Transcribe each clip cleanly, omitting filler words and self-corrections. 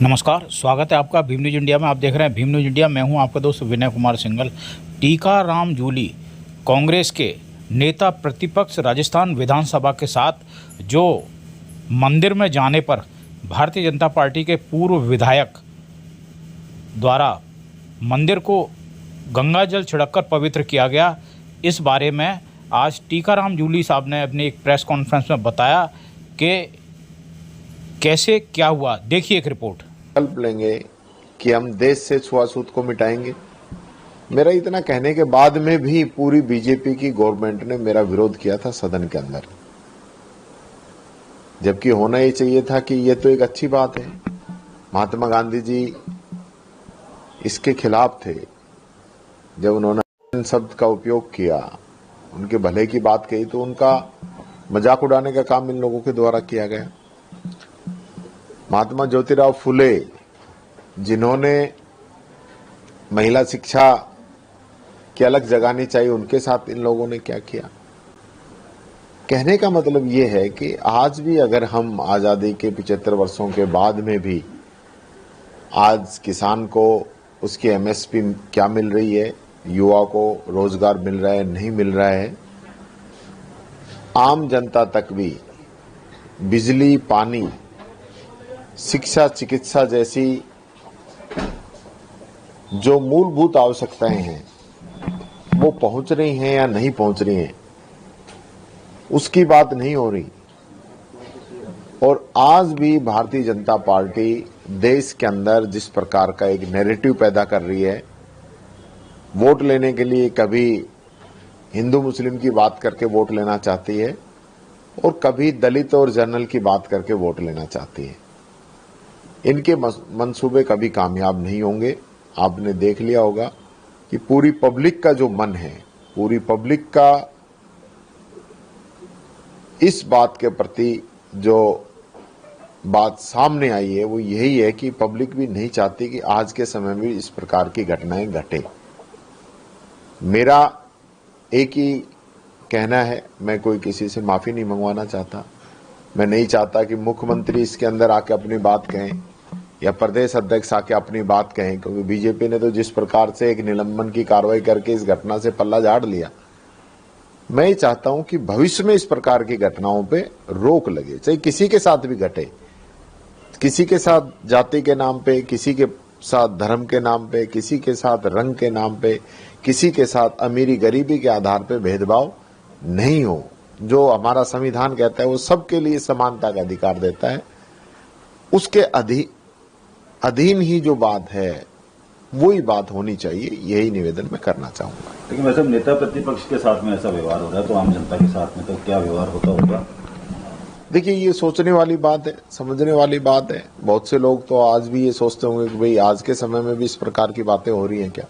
नमस्कार, स्वागत है आपका भीम न्यूज इंडिया में। आप देख रहे हैं भीम न्यूज इंडिया। मैं हूं आपका दोस्त विनय कुमार सिंघल। टीकाराम जूली कांग्रेस के नेता प्रतिपक्ष राजस्थान विधानसभा के साथ जो मंदिर में जाने पर भारतीय जनता पार्टी के पूर्व विधायक द्वारा मंदिर को गंगाजल छिड़ककर पवित्र किया गया, इस बारे में आज टीकाराम जूली साहब ने अपनी एक प्रेस कॉन्फ्रेंस में बताया कि कैसे क्या हुआ। देखिए एक रिपोर्ट। संकल्प लेंगे कि हम देश से छुआछूत को मिटाएंगे। मेरा इतना कहने के बाद में भी पूरी बीजेपी की गवर्नमेंट ने मेरा विरोध किया था सदन के अंदर, जबकि होना ही चाहिए था कि ये तो एक अच्छी बात है। महात्मा गांधी जी इसके खिलाफ थे। जब उन्होंने शब्द का उपयोग किया, उनके भले की बात कही, तो उनका मजाक उड़ाने का काम इन लोगों के द्वारा किया गया। महात्मा ज्योतिराव फुले, जिन्होंने महिला शिक्षा की अलग जगानी चाहिए, उनके साथ इन लोगों ने क्या किया। कहने का मतलब ये है कि आज भी अगर हम आजादी के 75 वर्षों के बाद में भी आज किसान को उसकी एमएसपी क्या मिल रही है, युवा को रोजगार मिल रहा है नहीं मिल रहा है, आम जनता तक भी बिजली, पानी, शिक्षा, चिकित्सा जैसी जो मूलभूत आवश्यकताएं हैं वो पहुंच रही हैं या नहीं पहुंच रही हैं, उसकी बात नहीं हो रही। और आज भी भारतीय जनता पार्टी देश के अंदर जिस प्रकार का एक नैरेटिव पैदा कर रही है, वोट लेने के लिए कभी हिंदू मुस्लिम की बात करके वोट लेना चाहती है और कभी दलित और जनरल की बात करके वोट लेना चाहती है। इनके मंसूबे कभी कामयाब नहीं होंगे। आपने देख लिया होगा कि पूरी पब्लिक का जो मन है, पूरी पब्लिक का इस बात के प्रति जो बात सामने आई है वो यही है कि पब्लिक भी नहीं चाहती कि आज के समय में इस प्रकार की घटनाएं घटे। मेरा एक ही कहना है, मैं कोई किसी से माफी नहीं मंगवाना चाहता। मैं नहीं चाहता कि मुख्यमंत्री इसके अंदर आके अपनी बात कहें या प्रदेश अध्यक्ष आके अपनी बात कहें, क्योंकि बीजेपी ने तो जिस प्रकार से एक निलंबन की कार्रवाई करके इस घटना से पल्ला झाड़ लिया। मैं चाहता हूं कि भविष्य में इस प्रकार की घटनाओं पे रोक लगे, चाहे किसी के साथ भी घटे, किसी के साथ जाति के नाम पे, किसी के साथ धर्म के नाम पे, किसी के साथ रंग के नाम पे, किसी के साथ अमीरी गरीबी के आधार पे भेदभाव नहीं हो। जो हमारा संविधान कहता है वो सबके लिए समानता का अधिकार देता है, उसके अधीन ही जो बात है वही बात होनी चाहिए। यही निवेदन मैं करना चाहूंगा। लेकिन वैसे नेता प्रतिपक्ष के साथ में ऐसा व्यवहार हो रहा है, तो आम जनता के साथ में तो क्या व्यवहार होता होगा? देखिए, ये सोचने वाली बात है, समझने वाली बात है। बहुत से लोग तो आज भी ये सोचते होंगे कि भाई आज के समय में भी इस प्रकार की बातें हो रही हैं क्या,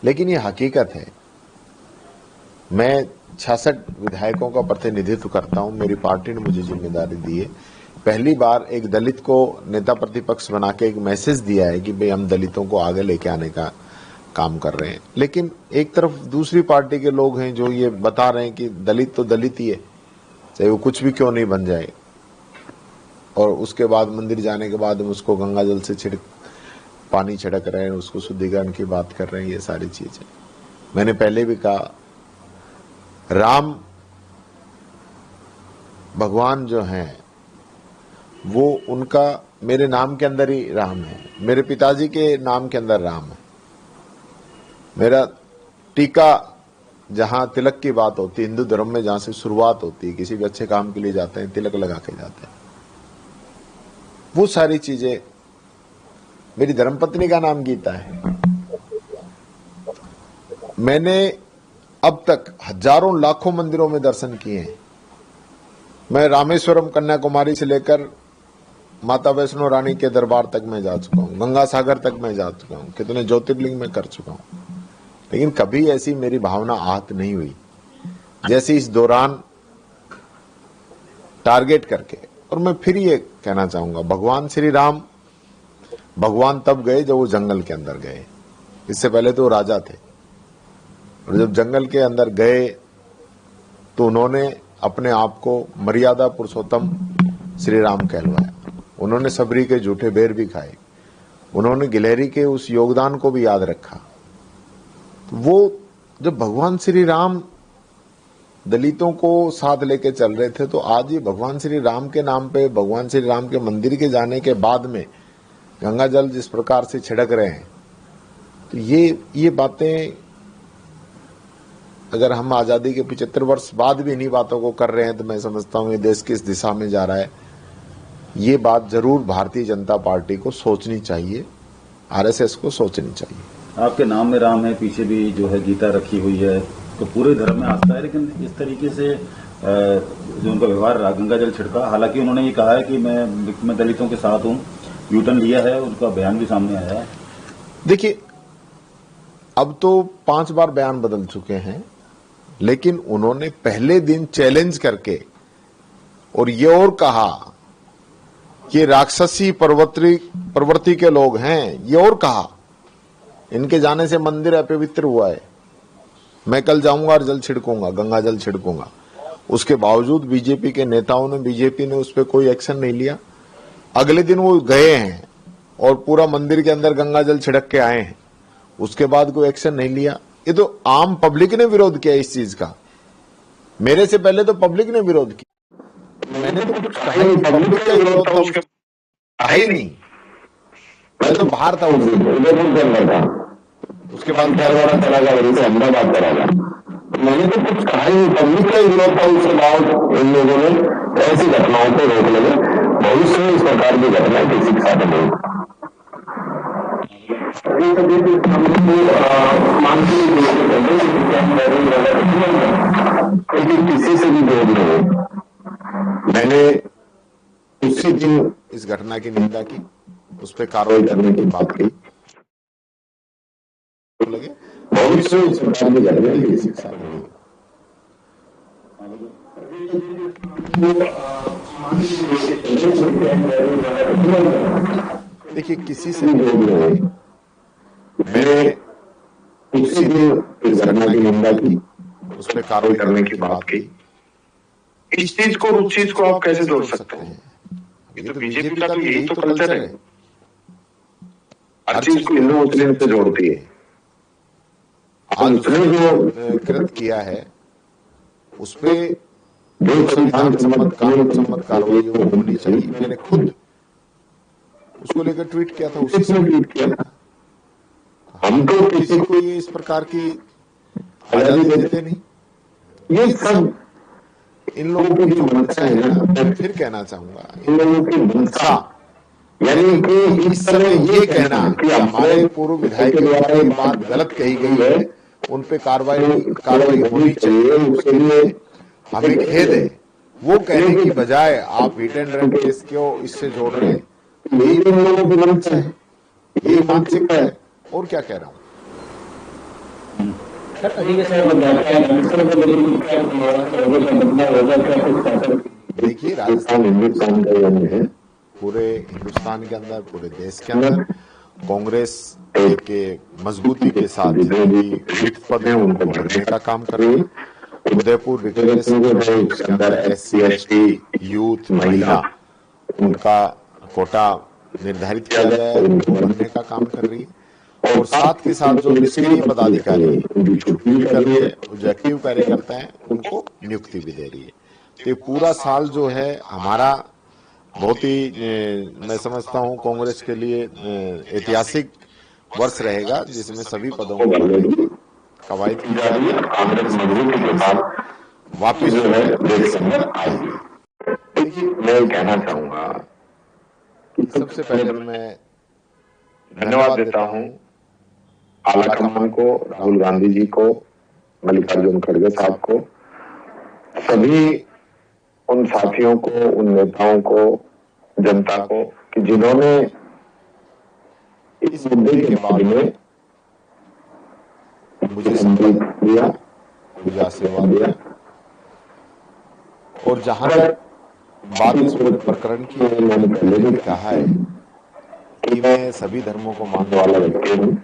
लेकिन ये हकीकत है। मैं 66 विधायकों का प्रतिनिधित्व करता हूं। मेरी पार्टी ने मुझे जिम्मेदारी दी है। पहली बार एक दलित को नेता प्रतिपक्ष बना के एक मैसेज दिया है कि भाई हम दलितों को आगे लेके आने का काम कर रहे हैं। लेकिन एक तरफ दूसरी पार्टी के लोग हैं जो ये बता रहे हैं कि दलित तो दलित ही है, चाहे वो कुछ भी क्यों नहीं बन जाए, और उसके बाद मंदिर जाने के बाद हम उसको गंगाजल से पानी छिड़क रहे हैं, उसको शुद्धिकरण की बात कर रहे हैं। ये सारी चीजें मैंने पहले भी कहा, राम भगवान जो हैं वो उनका मेरे नाम के अंदर ही राम है, मेरे पिताजी के नाम के अंदर राम है। मेरा टीका, जहां तिलक की बात होती है हिंदू धर्म में, जहां से शुरुआत होती है, किसी भी अच्छे काम के लिए जाते हैं तिलक लगा के जाते हैं, वो सारी चीजें। मेरी धर्मपत्नी का नाम गीता है। मैंने अब तक हजारों लाखों मंदिरों में दर्शन किए हैं। मैं रामेश्वरम, कन्याकुमारी से लेकर माता वैष्णो रानी के दरबार तक मैं जा चुका हूं, गंगा सागर तक मैं जा चुका हूं, कितने ज्योतिर्लिंग में कर चुका हूं, लेकिन कभी ऐसी मेरी भावना आहत नहीं हुई जैसे इस दौरान टारगेट करके। और मैं फिर ये कहना चाहूंगा, भगवान श्री राम भगवान तब गए जब वो जंगल के अंदर गए। इससे पहले तो वो राजा थे, और जब जंगल के अंदर गए तो उन्होंने अपने आप को मर्यादा पुरुषोत्तम श्री राम कहलवाया। उन्होंने सबरी के झूठे बेर भी खाए, उन्होंने गिलहरी के उस योगदान को भी याद रखा। तो वो जब भगवान श्री राम दलितों को साथ लेके चल रहे थे, तो आज ये भगवान श्री राम के नाम पे, भगवान श्री राम के मंदिर के जाने के बाद में गंगा जल जिस प्रकार से छिड़क रहे हैं, तो ये बातें अगर हम आजादी के 75 वर्ष बाद भी इन्हीं बातों को कर रहे हैं, तो मैं समझता हूं ये देश किस दिशा में जा रहा है। ये बात जरूर भारतीय जनता पार्टी को सोचनी चाहिए, आरएसएस को सोचनी चाहिए। आपके नाम में राम है, पीछे भी जो है गीता रखी हुई है, तो पूरे धर्म में आस्था है, लेकिन इस तरीके से जो उनका व्यवहार रहा, गंगा जल छिड़का, हालांकि उन्होंने ये कहा है कि मैं दलितों के साथ हूं, यूटर्न लिया है, उनका बयान भी सामने आया है। देखिए, अब तो 5 बार बयान बदल चुके हैं, लेकिन उन्होंने पहले दिन चैलेंज करके और ये और कहा कि राक्षसी प्रवृत्ति के लोग हैं, ये और कहा इनके जाने से मंदिर अपवित्र हुआ है, मैं कल जाऊंगा और जल छिड़कूंगा, गंगा जल छिड़कूंगा। उसके बावजूद बीजेपी के नेताओं ने, बीजेपी ने उस पर कोई एक्शन नहीं लिया। अगले दिन वो गए हैं और पूरा मंदिर के अंदर गंगा जल छिड़क के आए हैं, उसके बाद कोई एक्शन नहीं लिया। ये तो आम पब्लिक ने विरोध किया इस चीज का, मेरे से पहले तो पब्लिक ने विरोध किया। मैंने तो कुछ कहा ही नहीं, पब्लिक का विरोध था, उसके कहा ही नहीं, मैं तो बाहर था उस दिन। उसके बाद खैरवाड़ा चला गया, वहीं से अहमदाबाद चला गया, मैंने तो कुछ कहा ही नहीं, पब्लिक का विरोध था। उसके बाद इन लोगों ने ऐसी घटनाओं को रोक लगे, भविष्य में इस प्रकार की घटनाएं किसी के साथ नहीं। किसी से भी विरोध नहीं, मैंने उसी दिन इस घटना की निंदा की, उस पर कार्रवाई करने की बात की। लगे भविष्य में इस प्रकार की घटनाएं किसी के साथ नहीं। देखिए, किसी से विरोध नहीं, मैंने उसी दिन इस घटना की निंदा की, उस पर कार्रवाई करने की बात की। इस चीज को उस चीज को आप कैसे जोड़ सकते हैं? ये तो बीजेपी का तो यही तो कल्चर है, हर चीज को हिंदू मुस्लिम से जोड़ती है। आज उसने जो कृत किया है, उस पे जो संविधान सम्मत, कानून सम्मत कार्रवाई वो होनी चाहिए। मैंने खुद उसको लेकर ट्वीट किया था, उसी से ट्वीट किया था। हम तो किसी को ये इस प्रकार की आजादी देते नहीं। ये सब इन लोगों की जो मंशा है ना, मैं फिर कहना चाहूंगा, इन लोगों की मंशा, यानी कि इस समय ये कहना कि हमारे पूर्व विधायक के द्वारा ये बात गलत कही गई है, उन पे कार्रवाई होनी चाहिए, उसके लिए हमें खेद है, वो कहने की बजाय आप हिट एंड रन केस क्यों इससे जोड़ रहे हैं? यही तो हम लोगों की मंशा है, यही मानसिकता है, और क्या कह रहा हूं। देखिए, राजस्थान हिंदुस्तान का अंग है, पूरे हिंदुस्तान के अंदर, पूरे देश के अंदर कांग्रेस के मजबूती के साथ जितने भी रिक्त पद हैं उनको भरने का काम कर रही है। उदयपुर डिक्लेरेशन जो है, उसके अंदर SC ST यूथ महिला उनका कोटा निर्धारित किया गया है, उनको भरने का काम कर रही है। और साथ के साथ जो निष्क्रिय पदाधिकारी उनकी छुट्टी भी कर रही है, जो एक्टिव कार्यकर्ता है उनको नियुक्ति भी दे रही है। तो ये पूरा साल जो है हमारा बहुत ही मैं समझता हूं कांग्रेस के लिए ऐतिहासिक वर्ष रहेगा, जिसमें सभी पदों को भरने की कवायद की जा रही है। कांग्रेस मजबूती के साथ वापिस जो है देश के अंदर आएगी। देखिए, मैं कहना चाहूंगा कि सबसे पहले मैं धन्यवाद देता हूं आलाकमान को, राहुल गांधी जी को, मल्लिकार्जुन खड़गे साहब को, सभी उन साथियों को, उन नेताओं को, जनता को, कि जिन्होंने इस मुद्दे के बारे में मुझे संपर्क दिया, मुझे आशीर्वाद दिया। और जहां तक बात इस पूरे प्रकरण की है, मैंने पहले भी कहा है कि मैं सभी धर्मों को मानने वाला व्यक्ति हूं।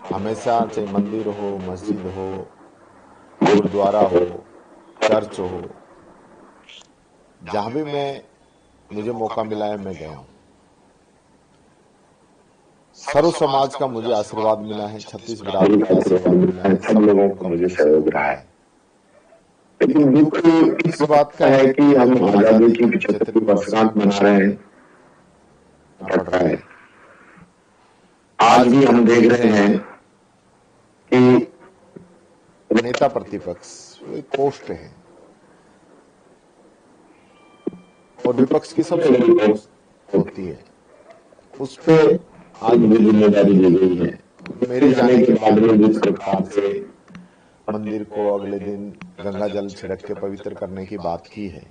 हमेशा, चाहे मंदिर हो, मस्जिद हो, गुरुद्वारा हो, चर्च हो, जहां भी मुझे मौका मिला है मैं गया हूं। सर्व समाज का मुझे आशीर्वाद मिला है, 36 बिरादरी का आशीर्वाद मिला है, सब लोगों का मुझे सहयोग रहा है। लेकिन दुख इस बात का है कि हम आजादी की 75वीं वर्षगांठ मना रहे हैं, पड़ रहा है। आज भी हम देख रहे हैं कि नेता प्रतिपक्ष एक पोस्ट है और विपक्ष की सबसे बड़ी पोस्ट होती है, उस पे आज मुझे जिम्मेदारी दी गई है। मेरे जाने के बाद में जिस प्रकार से मंदिर को अगले दिन गंगा जल छिड़क के पवित्र करने की बात की है,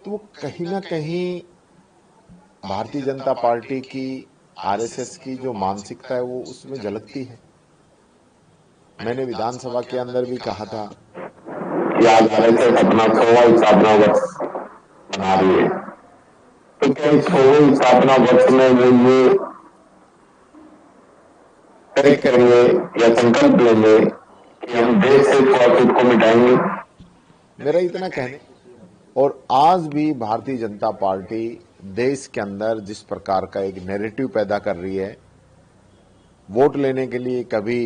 तो वो कहीं ना कहीं भारतीय जनता पार्टी की, आरएसएस की जो मानसिकता है वो उसमें झलकती है। मैंने विधानसभा के अंदर भी कहा था कि आज आरएसएस अपना 100वां स्थापना वर्ष मना रही है, तो क्या इस 100वें स्थापना वर्ष में वो ये तय करेंगे या संकल्प लेंगे कि हम देश से छुआछूत को मिटाएंगे? मेरा इतना कहने। और आज भी भारतीय जनता पार्टी देश के अंदर जिस प्रकार का एक नैरेटिव पैदा कर रही है, वोट लेने के लिए कभी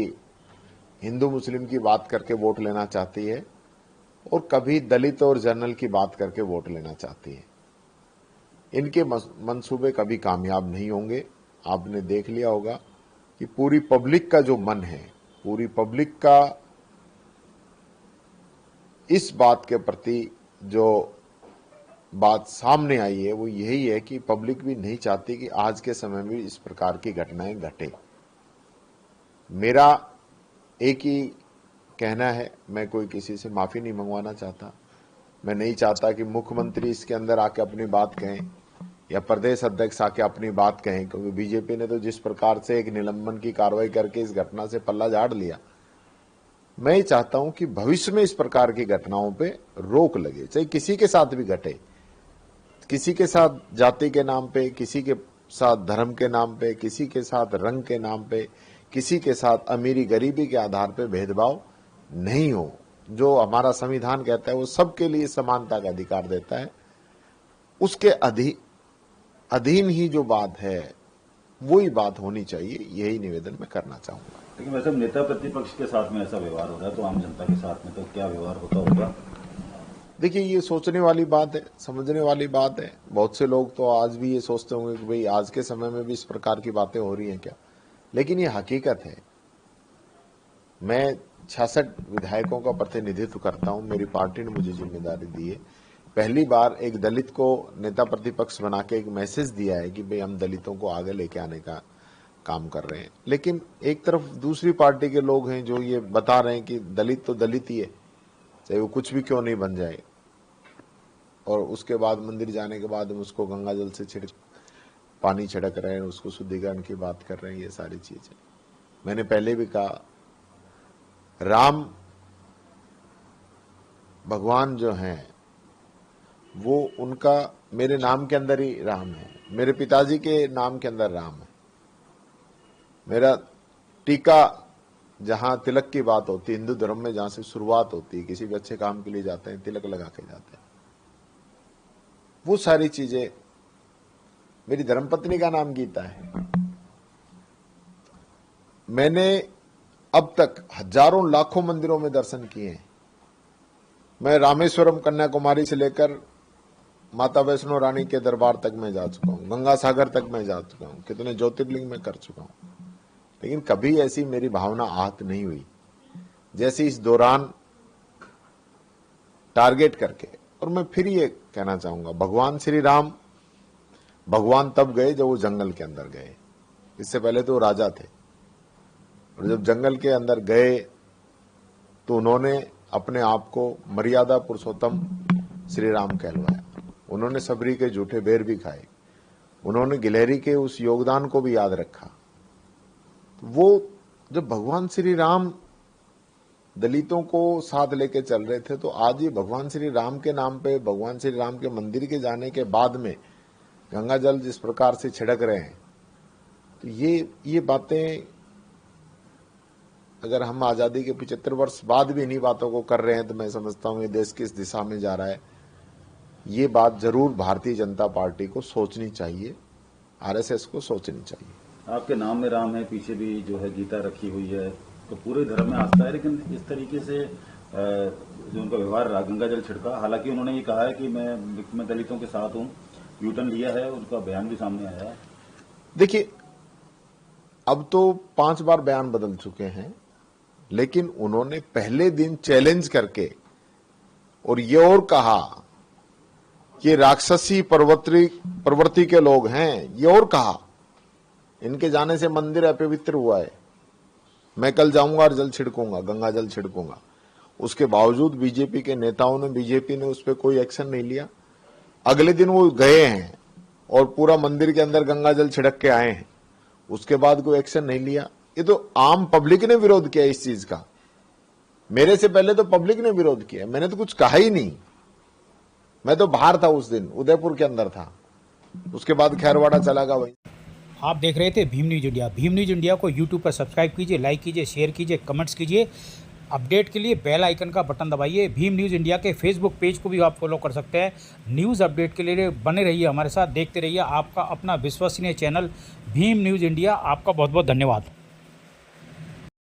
हिंदू मुस्लिम की बात करके वोट लेना चाहती है और कभी दलित और जनरल की बात करके वोट लेना चाहती है। इनके मंसूबे कभी कामयाब नहीं होंगे। आपने देख लिया होगा कि पूरी पब्लिक का जो मन है, पूरी पब्लिक का इस बात के प्रति जो बात सामने आई है वो यही है कि पब्लिक भी नहीं चाहती कि आज के समय में इस प्रकार की घटनाएं घटे। मेरा एक ही कहना है, मैं कोई किसी से माफी नहीं मंगवाना चाहता। मैं नहीं चाहता कि मुख्यमंत्री इसके अंदर आके अपनी बात कहें या प्रदेश अध्यक्ष आके अपनी बात कहें, क्योंकि बीजेपी ने तो जिस प्रकार से एक निलंबन की कार्रवाई करके इस घटना से पल्ला झाड़ लिया। मैं ये चाहता हूं कि भविष्य में इस प्रकार की घटनाओं पे रोक लगे, चाहे किसी के साथ भी घटे, किसी के साथ जाति के नाम पे, किसी के साथ धर्म के नाम पे, किसी के साथ रंग के नाम पे, किसी के साथ अमीरी गरीबी के आधार पे भेदभाव नहीं हो। जो हमारा संविधान कहता है वो सबके लिए समानता का अधिकार देता है, उसके अधीन ही जो बात है वही बात होनी चाहिए। यही निवेदन मैं करना चाहूंगा। लेकिन वैसे नेता प्रतिपक्ष के साथ में ऐसा व्यवहार हो रहा है, तो आम जनता के साथ में तो क्या व्यवहार होता होगा? देखिए, ये सोचने वाली बात है, समझने वाली बात है। बहुत से लोग तो आज भी ये सोचते होंगे कि भाई आज के समय में भी इस प्रकार की बातें हो रही हैं क्या, लेकिन ये हकीकत है। मैं 66 विधायकों का प्रतिनिधित्व करता हूं, मेरी पार्टी ने मुझे जिम्मेदारी दी है। पहली बार एक दलित को नेता प्रतिपक्ष बना के एक मैसेज दिया है कि भाई हम दलितों को आगे लेके आने का काम कर रहे हैं। लेकिन एक तरफ दूसरी पार्टी के लोग हैं जो ये बता रहे हैं कि दलित तो दलित ही है, चाहे वो कुछ भी क्यों नहीं बन जाए, और उसके बाद मंदिर जाने के बाद हम उसको गंगा जल से पानी छिड़क रहे हैं, उसको शुद्धिकरण की बात कर रहे हैं। ये सारी चीजें मैंने पहले भी कहा, राम भगवान जो हैं वो उनका मेरे नाम के अंदर ही राम है, मेरे पिताजी के नाम के अंदर राम है। मेरा टीका, जहां तिलक की बात होती है हिंदू धर्म में, जहां से शुरुआत होती है, किसी भी अच्छे काम के लिए जाते हैं तिलक लगा के जाते हैं। वो सारी चीजें, मेरी धर्मपत्नी का नाम गीता है। मैंने अब तक हजारों लाखों मंदिरों में दर्शन किए हैं। मैं रामेश्वरम कन्याकुमारी से लेकर माता वैष्णो रानी के दरबार तक मैं जा चुका हूं, गंगा सागर तक मैं जा चुका हूं, कितने ज्योतिर्लिंग में कर चुका हूं। लेकिन कभी ऐसी मेरी भावना आहत नहीं हुई जैसे इस दौरान टारगेट करके। और मैं फिर ये कहना चाहूंगा, भगवान श्री राम भगवान तब गए जब वो जंगल के अंदर गए, इससे पहले तो वो राजा थे। और जब जंगल के अंदर गए तो उन्होंने अपने आप को मर्यादा पुरुषोत्तम श्री राम कहलवाया। उन्होंने सबरी के झूठे बेर भी खाए, उन्होंने गिलहरी के उस योगदान को भी याद रखा। वो जब भगवान श्री राम दलितों को साथ लेके चल रहे थे, तो आज ये भगवान श्री राम के नाम पे, भगवान श्री राम के मंदिर के जाने के बाद में गंगा जल जिस प्रकार से छिड़क रहे हैं, तो ये बातें अगर हम आजादी के 75 वर्ष बाद भी इन्हीं बातों को कर रहे हैं, तो मैं समझता हूं ये देश किस दिशा में जा रहा है। ये बात जरूर भारतीय जनता पार्टी को सोचनी चाहिए। आरएसएस को सोचनी चाहिए। आपके नाम में राम है, पीछे भी जो है गीता रखी हुई है, तो पूरे धर्म में आस्था है, लेकिन इस तरीके से जो उनका व्यवहार गंगा जल छिड़का, हालांकि उन्होंने ये कहा है कि मैं दलितों के साथ हूं, यूटर्न लिया है, उनका बयान भी सामने आया है। देखिए, अब तो 5 बार बयान बदल चुके हैं, लेकिन उन्होंने पहले दिन चैलेंज करके और ये और कहा कि राक्षसी प्रवृत्ति के लोग हैं, ये और कहा इनके जाने से मंदिर अपवित्र हुआ है, मैं कल जाऊंगा और जल छिड़कूंगा, गंगा जल छिड़कूंगा। उसके बावजूद बीजेपी के नेताओं ने, बीजेपी ने उस पर कोई एक्शन नहीं लिया। अगले दिन वो गए हैं और पूरा मंदिर के अंदर गंगा जल छिड़क के आए हैं, उसके बाद कोई एक्शन नहीं लिया। ये तो आम पब्लिक ने विरोध किया इस चीज का, मेरे से पहले तो पब्लिक ने विरोध किया, मैंने तो कुछ कहा ही नहीं। मैं तो बाहर था उस दिन, उदयपुर के अंदर था, उसके बाद खैरवाड़ा चला गया वहीं। आप देख रहे थे Bhim news India. Bhim news India को यूट्यूब पर सब्सक्राइब कीजिए, लाइक कीजिए, शेयर कीजिए, कमेंट्स कीजिए। अपडेट के लिए बेल आइकन का बटन दबाइए। भीम न्यूज़ इंडिया के फेसबुक पेज को भी आप फॉलो कर सकते हैं। न्यूज़ अपडेट के लिए बने रहिए हमारे साथ, देखते रहिए आपका अपना विश्वसनीय चैनल भीम न्यूज़ इंडिया। आपका बहुत बहुत धन्यवाद।